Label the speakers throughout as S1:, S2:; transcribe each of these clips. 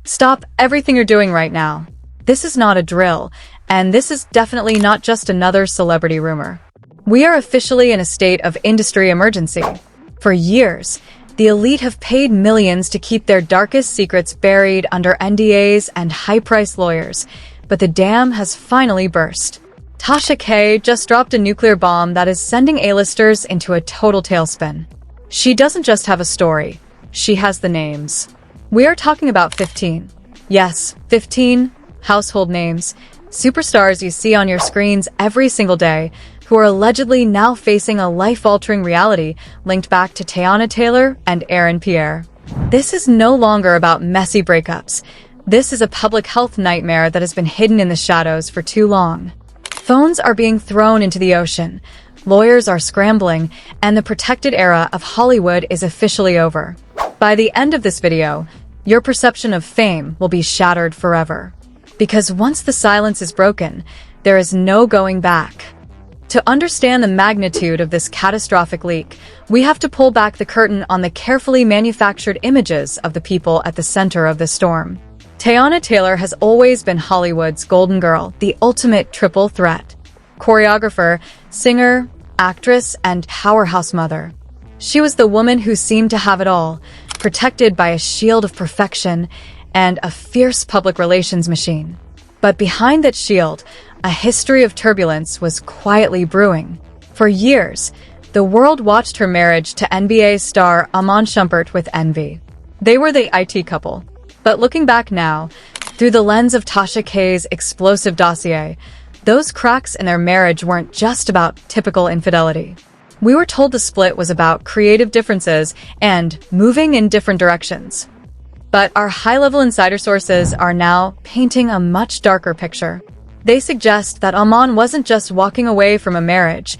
S1: Stop everything you're doing right now. This is not a drill, and this is definitely not just another celebrity rumor. We are officially in a state of industry emergency. For years, the elite have paid millions to keep their darkest secrets buried under NDAs and high-priced lawyers, but the dam has finally burst. Tasha K just dropped a nuclear bomb that is sending A-listers into a total tailspin. She doesn't just have a story, she has the names. We are talking about 15. Yes, 15 household names, superstars you see on your screens every single day, who are allegedly now facing a life-altering reality linked back to Teyana Taylor and Pierre. This is no longer about messy breakups. This is a public health nightmare that has been hidden in the shadows for too long. Phones are being thrown into the ocean, lawyers are scrambling, and the protected era of Hollywood is officially over. By the end of this video, your perception of fame will be shattered forever. Because once the silence is broken, there is no going back. To understand the magnitude of this catastrophic leak, we have to pull back the curtain on the carefully manufactured images of the people at the center of the storm. Teyana Taylor has always been Hollywood's golden girl, the ultimate triple threat. Choreographer, singer, actress, and powerhouse mother. She was the woman who seemed to have it all, protected by a shield of perfection and a fierce public relations machine. But behind that shield, a history of turbulence was quietly brewing. For years, the world watched her marriage to NBA star Iman Shumpert with envy. They were the IT couple. But looking back now, through the lens of Tasha K's explosive dossier, those cracks in their marriage weren't just about typical infidelity. We were told the split was about creative differences and moving in different directions. But our high-level insider sources are now painting a much darker picture. They suggest that Iman wasn't just walking away from a marriage.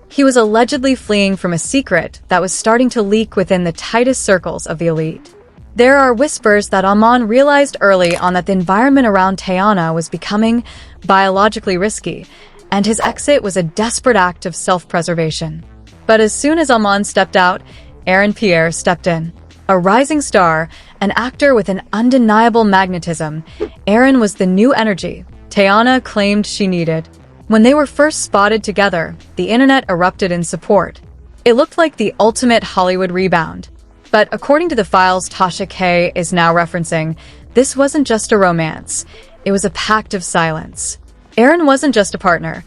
S1: He was allegedly fleeing from a secret that was starting to leak within the tightest circles of the elite. There are whispers that Iman realized early on that the environment around Teyana was becoming biologically risky, and his exit was a desperate act of self-preservation. But as soon as Iman stepped out, Pierre stepped in. A rising star, an actor with an undeniable magnetism, Aaron was the new energy Teyana claimed she needed. When they were first spotted together, the internet erupted in support. It looked like the ultimate Hollywood rebound. But according to the files Tasha K is now referencing, this wasn't just a romance. It was a pact of silence. Aaron wasn't just a partner.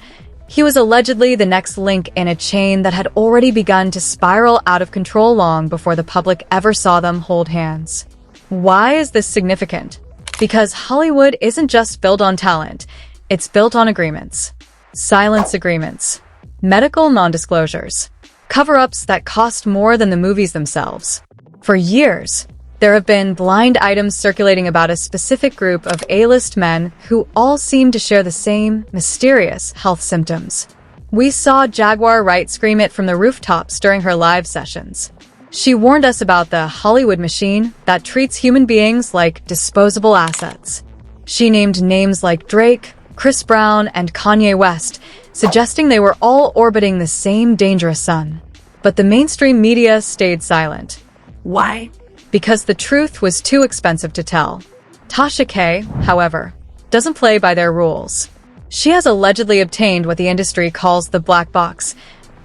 S1: He was allegedly the next link in a chain that had already begun to spiral out of control long before the public ever saw them hold hands. Why is this significant? Because Hollywood isn't just built on talent, it's built on agreements. Silence agreements. Medical non-disclosures. Cover-ups that cost more than the movies themselves. For years, there have been blind items circulating about a specific group of A-list men who all seem to share the same mysterious health symptoms. We saw Jaguar Wright scream it from the rooftops during her live sessions. She warned us about the Hollywood machine that treats human beings like disposable assets. She named names like Drake, Chris Brown, and Kanye West, suggesting they were all orbiting the same dangerous sun. But the mainstream media stayed silent. Why? Because the truth was too expensive to tell. Tasha K, however, doesn't play by their rules. She has allegedly obtained what the industry calls the black box,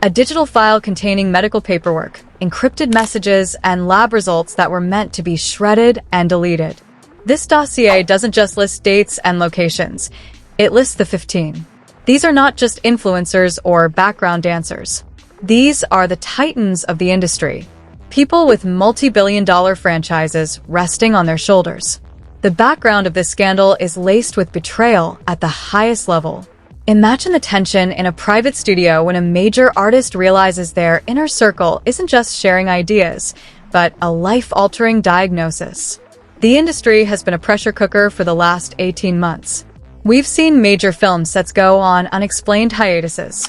S1: a digital file containing medical paperwork, encrypted messages, and lab results that were meant to be shredded and deleted. This dossier doesn't just list dates and locations. It lists the 15. These are not just influencers or background dancers. These are the titans of the industry. People with multi-billion-dollar franchises resting on their shoulders. The background of this scandal is laced with betrayal at the highest level. Imagine the tension in a private studio when a major artist realizes their inner circle isn't just sharing ideas, but a life-altering diagnosis. The industry has been a pressure cooker for the last 18 months. We've seen major film sets go on unexplained hiatuses.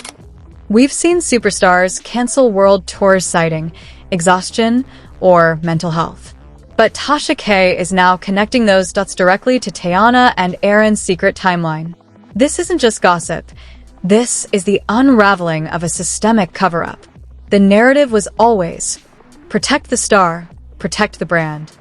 S1: We've seen superstars cancel world tours citing exhaustion or mental health. But Tasha K is now connecting those dots directly to Teyana and Aaron's secret timeline. This isn't just gossip. This is the unraveling of a systemic cover-up. The narrative was always, protect the star, protect the brand.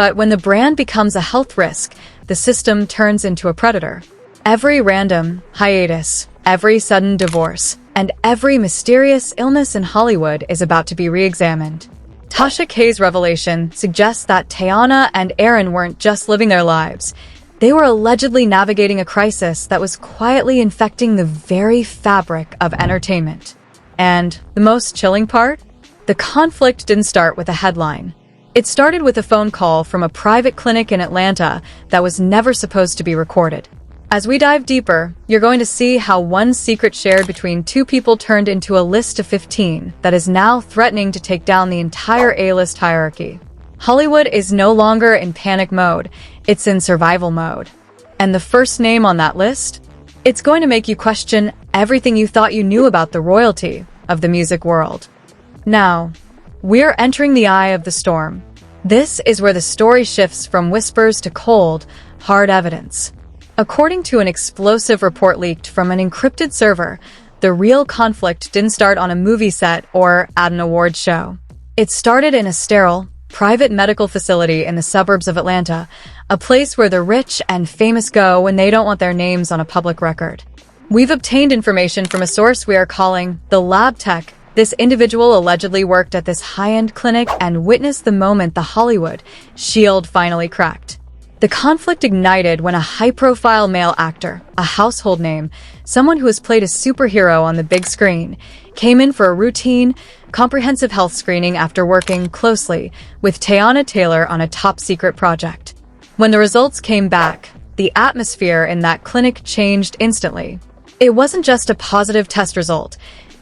S1: But when the brand becomes a health risk, the system turns into a predator. Every random hiatus, every sudden divorce, and every mysterious illness in Hollywood is about to be re-examined. Tasha K's revelation suggests that Teyana and Aaron weren't just living their lives. They were allegedly navigating a crisis that was quietly infecting the very fabric of entertainment. And the most chilling part? The conflict didn't start with a headline. It started with a phone call from a private clinic in Atlanta that was never supposed to be recorded. As we dive deeper, you're going to see how one secret shared between two people turned into a list of 15 that is now threatening to take down the entire A-list hierarchy. Hollywood is no longer in panic mode, it's in survival mode. And the first name on that list? It's going to make you question everything you thought you knew about the royalty of the music world. Now, we're entering the eye of the storm. This is where the story shifts from whispers to cold, hard evidence. According to an explosive report leaked from an encrypted server, the real conflict didn't start on a movie set or at an awards show. It started in a sterile, private medical facility in the suburbs of Atlanta, a place where the rich and famous go when they don't want their names on a public record. We've obtained information from a source we are calling the Lab Tech. This individual allegedly worked at this high-end clinic and witnessed the moment the Hollywood shield finally cracked. The conflict ignited when a high-profile male actor, a household name, someone who has played a superhero on the big screen, came in for a routine, comprehensive health screening after working closely with Teyana Taylor on a top-secret project. When the results came back, the atmosphere in that clinic changed instantly. It wasn't just a positive test result.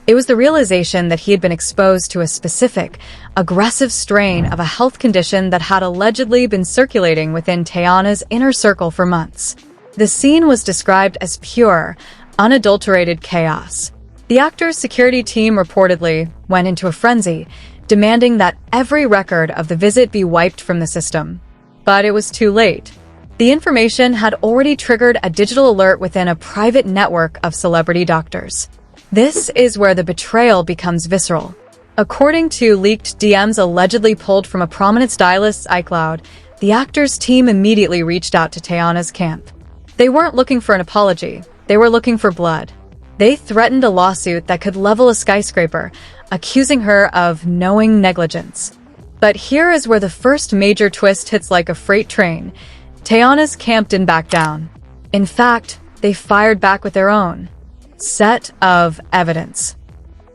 S1: It was the realization that he had been exposed to a specific, aggressive strain of a health condition that had allegedly been circulating within Teyana's inner circle for months. The scene was described as pure, unadulterated chaos. The actor's security team reportedly went into a frenzy, demanding that every record of the visit be wiped from the system. But it was too late. The information had already triggered a digital alert within a private network of celebrity doctors. This is where the betrayal becomes visceral. According to leaked DMs allegedly pulled from a prominent stylist's iCloud, the actor's team immediately reached out to Teyana's camp. They weren't looking for an apology, they were looking for blood. They threatened a lawsuit that could level a skyscraper, accusing her of knowing negligence. But here is where the first major twist hits like a freight train. Teyana's camp didn't back down. In fact, they fired back with their own set of evidence.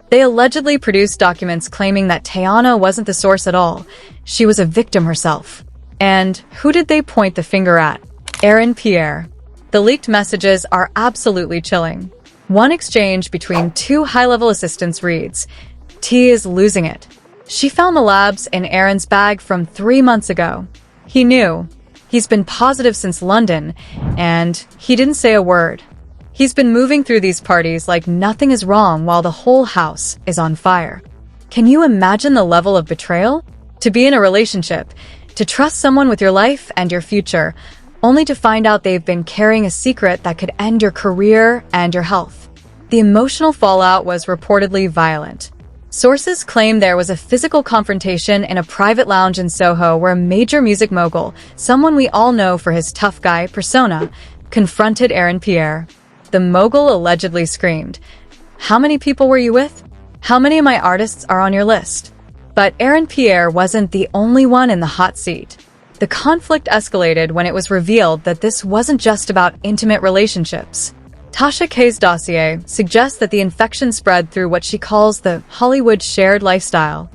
S1: They allegedly produced documents claiming that Teyana wasn't the source at all. She was a victim herself. And who did they point the finger at? Aaron Pierre. The leaked messages are absolutely chilling. One exchange between two high-level assistants reads, "T is losing it. She found the labs in Aaron's bag from 3 months ago. He knew. He's been positive since London, and he didn't say a word. He's been moving through these parties like nothing is wrong while the whole house is on fire." Can you imagine the level of betrayal? To be in a relationship, to trust someone with your life and your future, only to find out they've been carrying a secret that could end your career and your health. The emotional fallout was reportedly violent. Sources claim there was a physical confrontation in a private lounge in Soho where a major music mogul, someone we all know for his tough guy persona, confronted Aaron Pierre. The mogul allegedly screamed, "How many people were you with? How many of my artists are on your list?" But Aaron Pierre wasn't the only one in the hot seat. The conflict escalated when it was revealed that this wasn't just about intimate relationships. Tasha K's dossier suggests that the infection spread through what she calls the Hollywood shared lifestyle.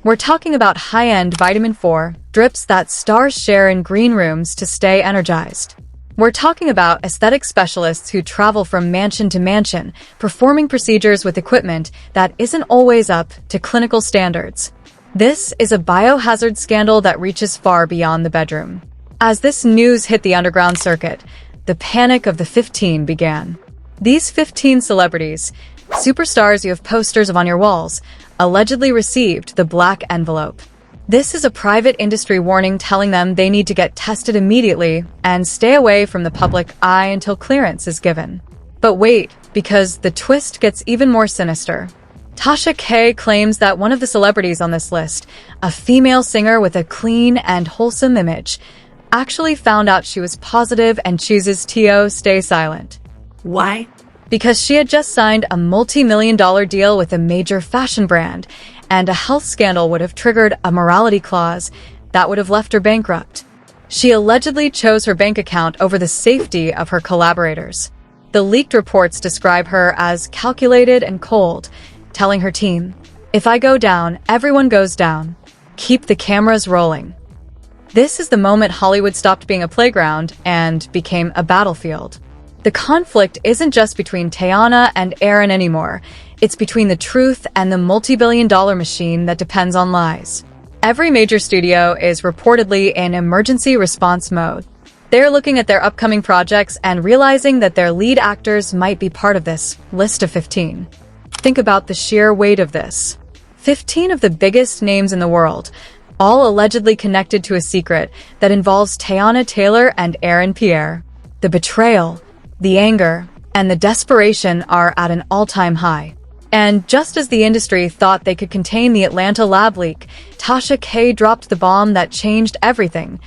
S1: We're talking about high-end vitamin 4 drips that stars share in green rooms to stay energized. We're talking about aesthetic specialists who travel from mansion to mansion, performing procedures with equipment that isn't always up to clinical standards. This is a biohazard scandal that reaches far beyond the bedroom. As this news hit the underground circuit, the panic of the 15 began. These 15 celebrities, superstars you have posters of on your walls, allegedly received the black envelope. This is a private industry warning telling them they need to get tested immediately and stay away from the public eye until clearance is given. But wait, because the twist gets even more sinister. Tasha K claims that one of the celebrities on this list, a female singer with a clean and wholesome image, actually found out she was positive and chooses to stay silent.
S2: Why?
S1: Because she had just signed a multi-million-dollar deal with a major fashion brand, and a health scandal would have triggered a morality clause that would have left her bankrupt. She allegedly chose her bank account over the safety of her collaborators. The leaked reports describe her as calculated and cold, telling her team, "If I go down, everyone goes down. Keep the cameras rolling." This is the moment Hollywood stopped being a playground and became a battlefield. The conflict isn't just between Teyana and Aaron anymore. It's between the truth and the multi-billion-dollar machine that depends on lies. Every major studio is reportedly in emergency response mode. They're looking at their upcoming projects and realizing that their lead actors might be part of this list of 15. Think about the sheer weight of this. 15 of the biggest names in the world, all allegedly connected to a secret that involves Teyana Taylor and Aaron Pierre. The betrayal, the anger, and the desperation are at an all-time high. And just as the industry thought they could contain the Atlanta lab leak, Tasha K dropped the bomb that changed everything.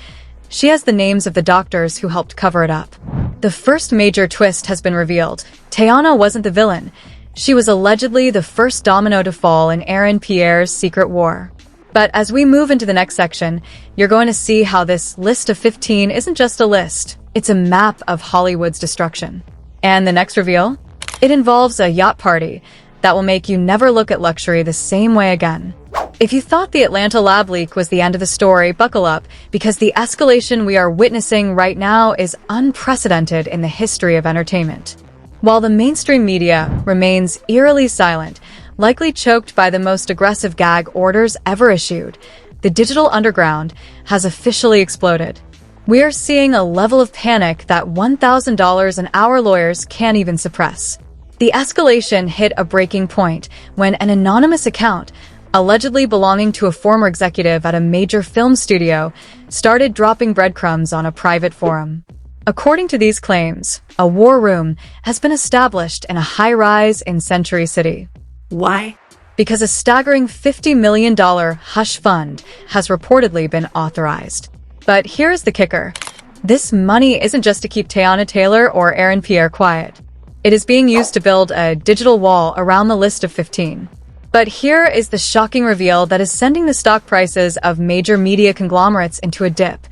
S1: She has the names of the doctors who helped cover it up. The first major twist has been revealed. Teyana wasn't the villain. She was allegedly the first domino to fall in Aaron Pierre's secret war. But as we move into the next section, you're going to see how this list of 15 isn't just a list. It's a map of Hollywood's destruction. And the next reveal? It involves a yacht party that will make you never look at luxury the same way again. If you thought the Atlanta lab leak was the end of the story, buckle up, because the escalation we are witnessing right now is unprecedented in the history of entertainment. While the mainstream media remains eerily silent, likely choked by the most aggressive gag orders ever issued, the digital underground has officially exploded. We are seeing a level of panic that $1,000 an hour lawyers can't even suppress. The escalation hit a breaking point when an anonymous account, allegedly belonging to a former executive at a major film studio, started dropping breadcrumbs on a private forum. According to these claims, a war room has been established in a high-rise in Century City.
S2: Why?
S1: Because a staggering $50 million hush fund has reportedly been authorized. But here's the kicker. This money isn't just to keep Teyana Taylor or Aaron Pierre quiet. It is being used to build a digital wall around the list of 15. But here is the shocking reveal that is sending the stock prices of major media conglomerates into a dip.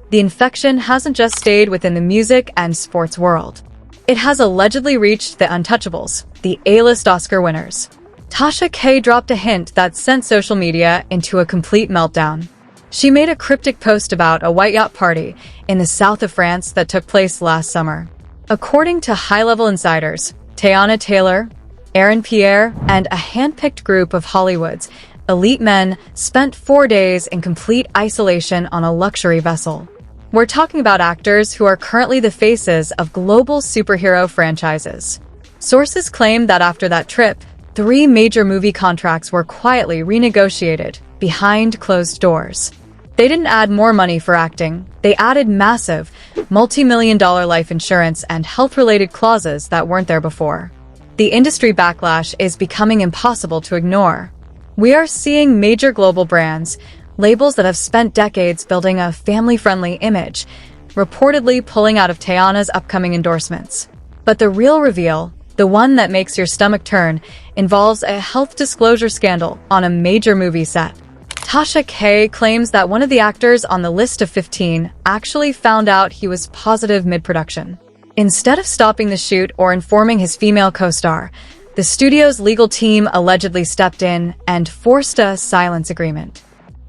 S1: The infection hasn't just stayed within the music and sports world. It has allegedly reached the untouchables, the A-list Oscar winners. Tasha K dropped a hint that sent social media into a complete meltdown. She made a cryptic post about a white yacht party in the south of France that took place last summer. According to high-level insiders, Teyana Taylor, Aaron Pierre, and a hand-picked group of Hollywood's elite men spent 4 days in complete isolation on a luxury vessel. We're talking about actors who are currently the faces of global superhero franchises. Sources claim that after that trip, 3 major movie contracts were quietly renegotiated behind closed doors. They didn't add more money for acting. They added massive, multi-million-dollar life insurance and health-related clauses that weren't there before. The industry backlash is becoming impossible to ignore. We are seeing major global brands, labels that have spent decades building a family-friendly image, reportedly pulling out of Teyana's upcoming endorsements. But the real reveal, the one that makes your stomach turn, involves a health disclosure scandal on a major movie set. Tasha K claims that one of the actors on the list of 15 actually found out he was positive mid-production. Instead of stopping the shoot or informing his female co-star, the studio's legal team allegedly stepped in and forced a silence agreement.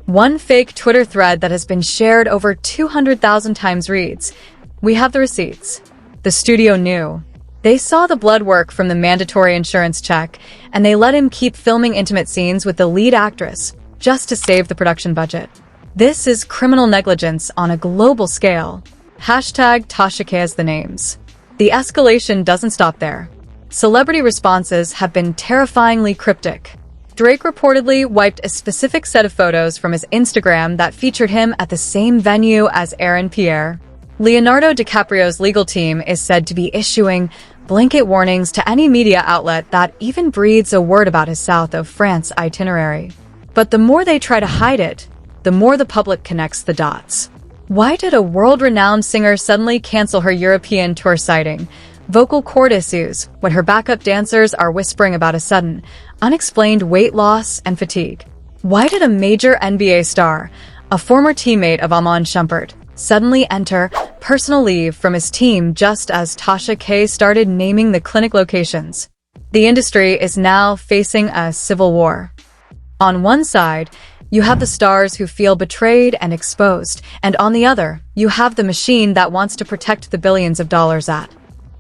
S1: One fake Twitter thread that has been shared over 200,000 times reads, "We have the receipts." The studio knew. They saw the blood work from the mandatory insurance check, and they let him keep filming intimate scenes with the lead actress, just to save the production budget. This is criminal negligence on a global scale. Hashtag Tasha K as the names. The escalation doesn't stop there. Celebrity responses have been terrifyingly cryptic. Drake reportedly wiped a specific set of photos from his Instagram that featured him at the same venue as Aaron Pierre. Leonardo DiCaprio's legal team is said to be issuing blanket warnings to any media outlet that even breathes a word about his south of France itinerary. But the more they try to hide it, the more the public connects the dots. Why did a world-renowned singer suddenly cancel her European tour citing vocal cord issues when her backup dancers are whispering about a sudden, unexplained weight loss and fatigue? Why did a major NBA star, a former teammate of Iman Shumpert, suddenly enter personal leave from his team just as Tasha K started naming the clinic locations? The industry is now facing a civil war. On one side, you have the stars who feel betrayed and exposed, and on the other, you have the machine that wants to protect the billions of dollars that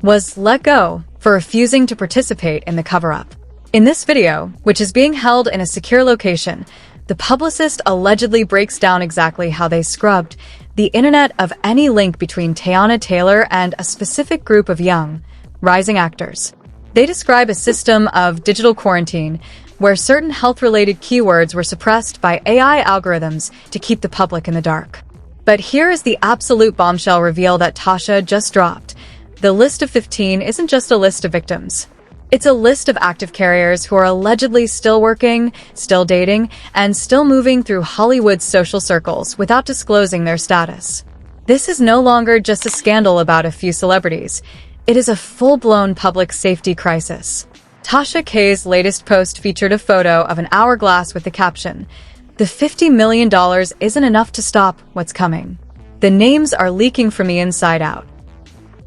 S1: was let go for refusing to participate in the cover-up. In this video, which is being held in a secure location, the publicist allegedly breaks down exactly how they scrubbed the internet of any link between Teyana Taylor and a specific group of young, rising actors. They describe a system of digital quarantine where certain health-related keywords were suppressed by AI algorithms to keep the public in the dark. But here is the absolute bombshell reveal that Tasha just dropped. The list of 15 isn't just a list of victims. It's a list of active carriers who are allegedly still working, still dating, and still moving through Hollywood's social circles without disclosing their status. This is no longer just a scandal about a few celebrities. It is a full-blown public safety crisis. Tasha K's latest post featured a photo of an hourglass with the caption, "The $50 million isn't enough to stop what's coming." The names are leaking from the inside out.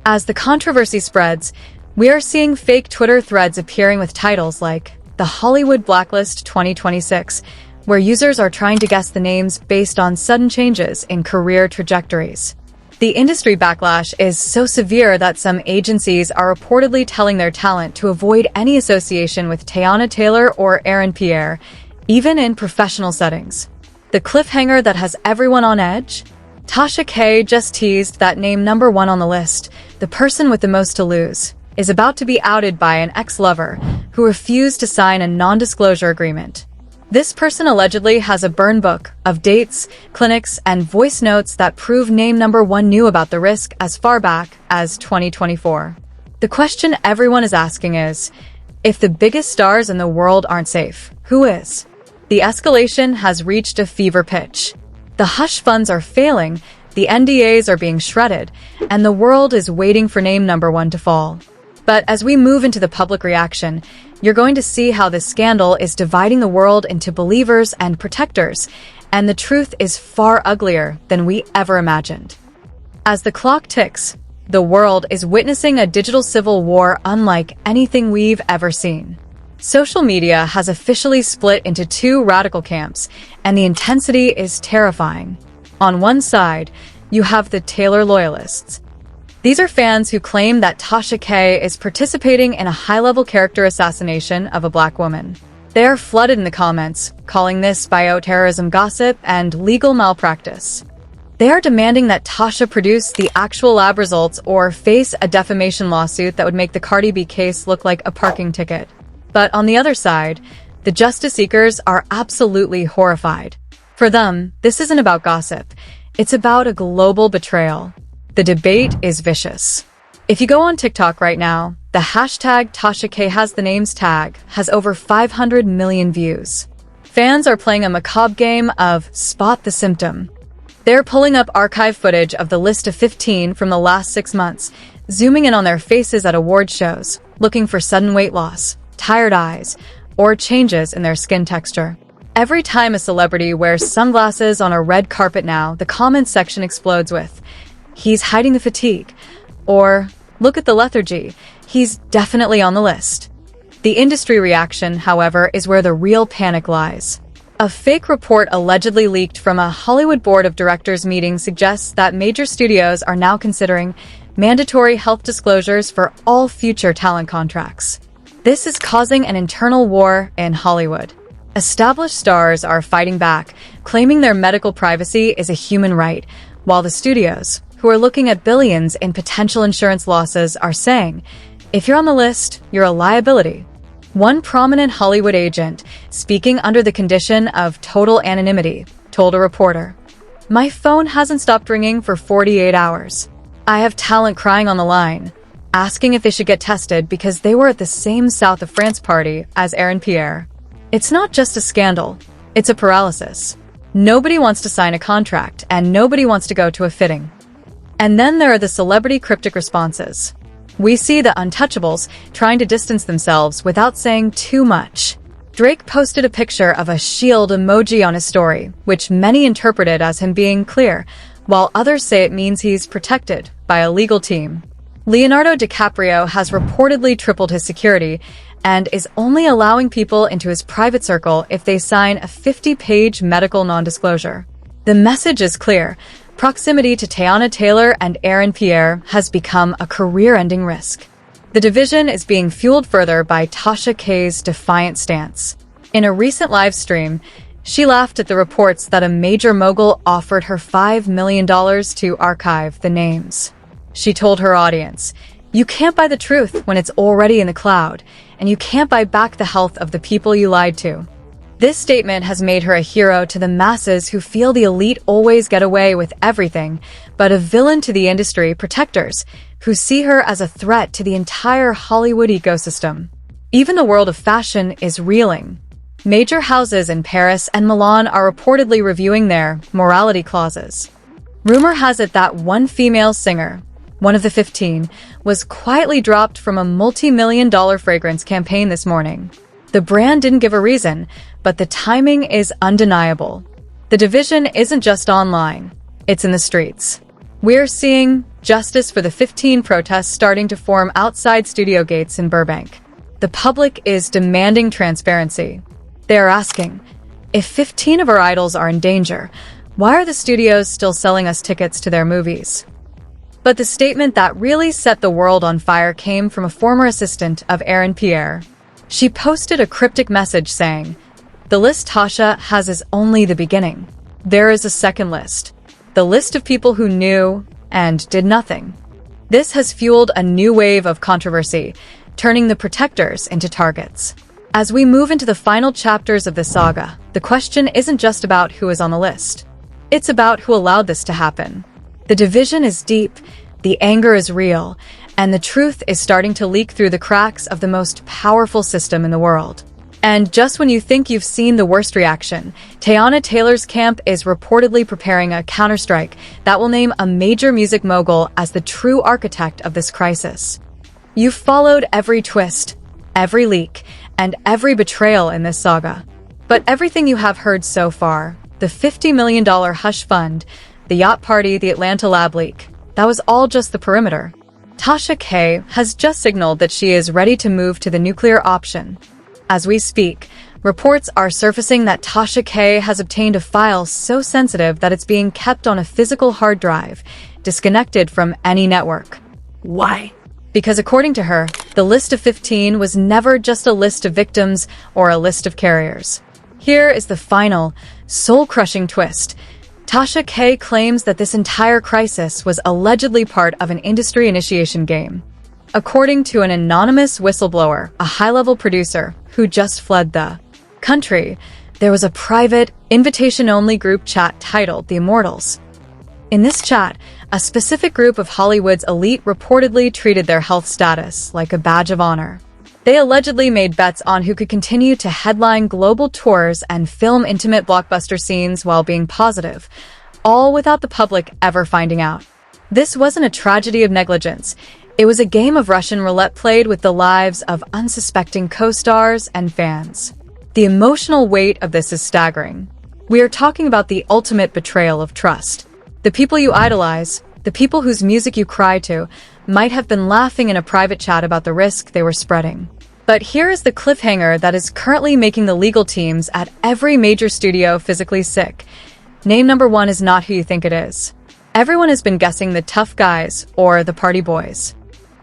S1: As the controversy spreads, we are seeing fake Twitter threads appearing with titles like The Hollywood Blacklist 2026, where users are trying to guess the names based on sudden changes in career trajectories. The industry backlash is so severe that some agencies are reportedly telling their talent to avoid any association with Teyana Taylor or Pierre, even in professional settings. The cliffhanger that has everyone on edge? Tasha K just teased that name number one on the list, the person with the most to lose, is about to be outed by an ex-lover who refused to sign a non-disclosure agreement. This person allegedly has a burn book of dates, clinics, and voice notes that prove name number one knew about the risk as far back as 2024. The question everyone is asking is, if the biggest stars in the world aren't safe, who is? The escalation has reached a fever pitch. The hush funds are failing, the NDAs are being shredded, and the world is waiting for name number one to fall. But as we move into the public reaction, you're going to see how this scandal is dividing the world into believers and protectors, and the truth is far uglier than we ever imagined. As the clock ticks, the world is witnessing a digital civil war unlike anything we've ever seen. Social media has officially split into two radical camps, and the intensity is terrifying. On one side, you have the Taylor loyalists. These are fans who claim that Tasha K is participating in a high-level character assassination of a black woman. They are flooded in the comments, calling this bioterrorism gossip and legal malpractice. They are demanding that Tasha produce the actual lab results or face a defamation lawsuit that would make the Cardi B case look like a parking ticket. But on the other side, the justice seekers are absolutely horrified. For them, this isn't about gossip. It's about a global betrayal. The debate is vicious. If you go on TikTok right now, the hashtag Tasha K has the names tag has over 500 million views. Fans are playing a macabre game of spot the symptom. They're pulling up archive footage of the list of 15 from the last 6 months, zooming in on their faces at award shows, looking for sudden weight loss, tired eyes, or changes in their skin texture. Every time a celebrity wears sunglasses on a red carpet now, the comments section explodes with, "He's hiding the fatigue," or "Look at the lethargy, he's definitely on the list." The industry reaction, however, is where the real panic lies. A fake report allegedly leaked from a Hollywood board of directors meeting suggests that major studios are now considering mandatory health disclosures for all future talent contracts. This is causing an internal war in Hollywood. Established stars are fighting back, claiming their medical privacy is a human right, while the studios, who are looking at billions in potential insurance losses, are saying, if you're on the list, you're a liability. One prominent Hollywood agent, speaking under the condition of total anonymity, told a reporter, "My phone hasn't stopped ringing for 48 hours. I have talent crying on the line. asking if they should get tested because they were at the same South of France party as Pierre. It's not just a scandal, it's a paralysis. Nobody wants to sign a contract, and nobody wants to go to a fitting. And then there are the celebrity cryptic responses. We see the untouchables trying to distance themselves without saying too much. Drake posted a picture of a shield emoji on his story, which many interpreted as him being clear, while others say it means he's protected by a legal team. Leonardo DiCaprio has reportedly tripled his security and is only allowing people into his private circle if they sign a 50-page medical non-disclosure. The message is clear. Proximity to Teyana Taylor and Pierre has become a career-ending risk. The division is being fueled further by Tasha K's defiant stance. In a recent live stream, she laughed at the reports that a major mogul offered her $5 million to archive the names. She told her audience, "You can't buy the truth when it's already in the cloud, and you can't buy back the health of the people you lied to." This statement has made her a hero to the masses who feel the elite always get away with everything, but a villain to the industry protectors who see her as a threat to the entire Hollywood ecosystem. Even the world of fashion is reeling. Major houses in Paris and Milan are reportedly reviewing their morality clauses. Rumor has it that one female singer, one of the 15, was quietly dropped from a multi-million-dollar fragrance campaign this morning. The brand didn't give a reason, but the timing is undeniable. The division isn't just online, it's in the streets. We're seeing justice for the 15 protests starting to form outside studio gates in Burbank. The public is demanding transparency. They are asking, if 15 of our idols are in danger, why are the studios still selling us tickets to their movies? But the statement that really set the world on fire came from a former assistant of Pierre. She posted a cryptic message saying, "The list Tasha has is only the beginning. There is a second list. The list of people who knew and did nothing." This has fueled a new wave of controversy, turning the protectors into targets. As we move into the final chapters of this saga, the question isn't just about who is on the list. It's about who allowed this to happen. The division is deep, the anger is real, and the truth is starting to leak through the cracks of the most powerful system in the world. And just when you think you've seen the worst reaction, Teyana Taylor's camp is reportedly preparing a counterstrike that will name a major music mogul as the true architect of this crisis. You've followed every twist, every leak, and every betrayal in this saga. But everything you have heard so far, the $50 million hush fund, the yacht party, the Atlanta lab leak, that was all just the perimeter. Tasha K has just signaled that she is ready to move to the nuclear option. As we speak, reports are surfacing that Tasha K has obtained a file so sensitive that it's being kept on a physical hard drive, disconnected from any network. Why? Because according to her, the list of 15 was never just a list of victims or a list of carriers. Here is the final, soul-crushing twist. Tasha K claims that this entire crisis was allegedly part of an industry initiation game. According to an anonymous whistleblower, a high-level producer who just fled the country, there was a private, invitation-only group chat titled The Immortals. In this chat, a specific group of Hollywood's elite reportedly treated their health status like a badge of honor. They allegedly made bets on who could continue to headline global tours and film intimate blockbuster scenes while being positive, all without the public ever finding out. This wasn't a tragedy of negligence. It was a game of Russian roulette played with the lives of unsuspecting co-stars and fans. The emotional weight of this is staggering. We are talking about the ultimate betrayal of trust. The people you idolize, the people whose music you cry to, might have been laughing in a private chat about the risk they were spreading. But here is the cliffhanger that is currently making the legal teams at every major studio physically sick. Name number one is not who you think it is. Everyone has been guessing the tough guys or the party boys.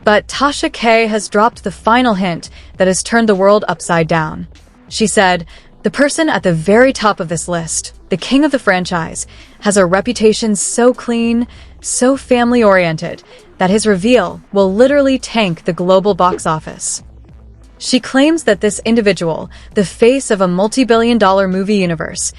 S1: But Tasha K has dropped the final hint that has turned the world upside down. She said, "The person at the very top of this list, the king of the franchise, has a reputation so clean, so family-oriented, that his reveal will literally tank the global box office." She claims that this individual, the face of a multi-billion-dollar movie universe,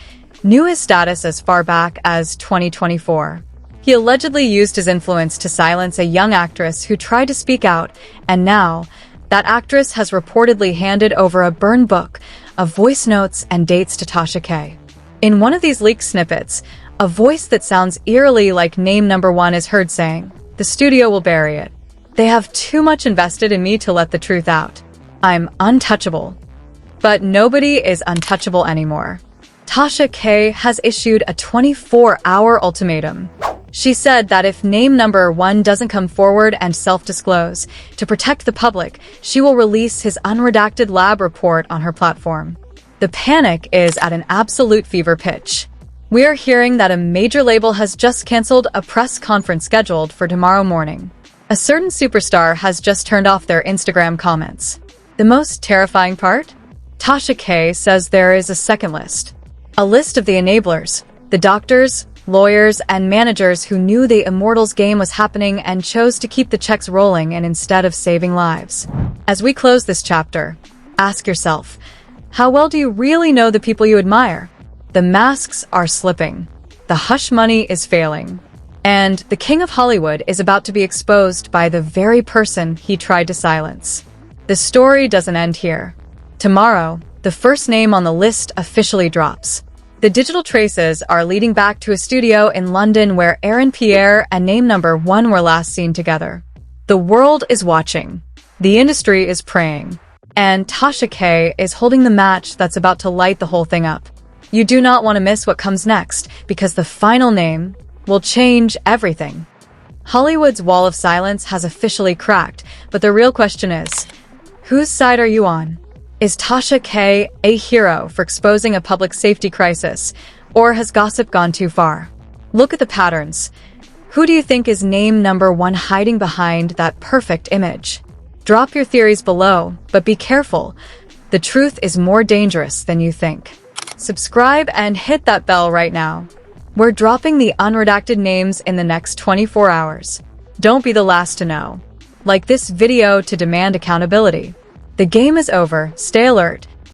S1: knew his status as far back as 2024. He allegedly used his influence to silence a young actress who tried to speak out, and now, that actress has reportedly handed over a burned book of voice notes and dates to Tasha K. In one of these leaked snippets, a voice that sounds eerily like name number one is heard saying, "The studio will bury it. They have too much invested in me to let the truth out. I'm untouchable." But nobody is untouchable anymore. Tasha K has issued a 24-hour ultimatum. She said that if name number one doesn't come forward and self-disclose, to protect the public, she will release his unredacted lab report on her platform. The panic is at an absolute fever pitch. We are hearing that a major label has just canceled a press conference scheduled for tomorrow morning. A certain superstar has just turned off their Instagram comments. The most terrifying part? Tasha K says there is a second list. A list of the enablers, the doctors, lawyers, and managers who knew the Immortals game was happening and chose to keep the checks rolling and instead of saving lives. As we close this chapter, ask yourself, how well do you really know the people you admire? The masks are slipping. The hush money is failing. And the king of Hollywood is about to be exposed by the very person he tried to silence. The story doesn't end here. Tomorrow, the first name on the list officially drops. The digital traces are leading back to a studio in London where Pierre and name number one were last seen together. The world is watching. The industry is praying. And Tasha K is holding the match that's about to light the whole thing up. You do not want to miss what comes next, because the final name will change everything. Hollywood's wall of silence has officially cracked, but the real question is, whose side are you on? Is Tasha K a hero for exposing a public safety crisis, or has gossip gone too far? Look at the patterns. Who do you think is name number one hiding behind that perfect image? Drop your theories below, but be careful. The truth is more dangerous than you think. Subscribe and hit that bell right now. We're dropping the unredacted names in the next 24 hours. Don't be the last to know. Like this video to demand accountability. The game is over. Stay alert.